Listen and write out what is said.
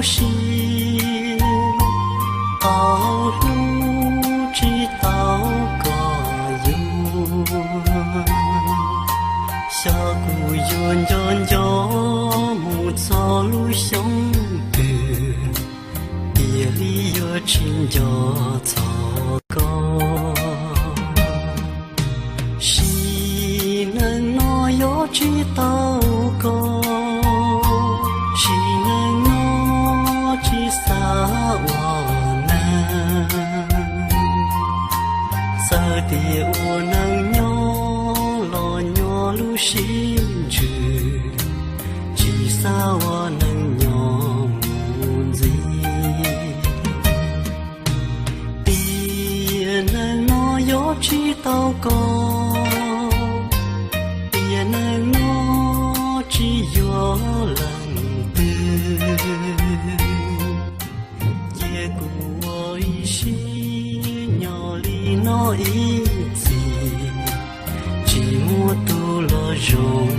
心，道路知道个有，下古远远有木草路相隔，别离有情有草高，谁能我有知道个？để ô nắng nhỏ lo nhỏ lu xin trừ chỉ sao nắng nhỏ muốn gì tiền nó gió chỉ tao có tiền nó chỉ gió lần từ ye của xin nhỏ li nó ý chỉ mua tu lo rong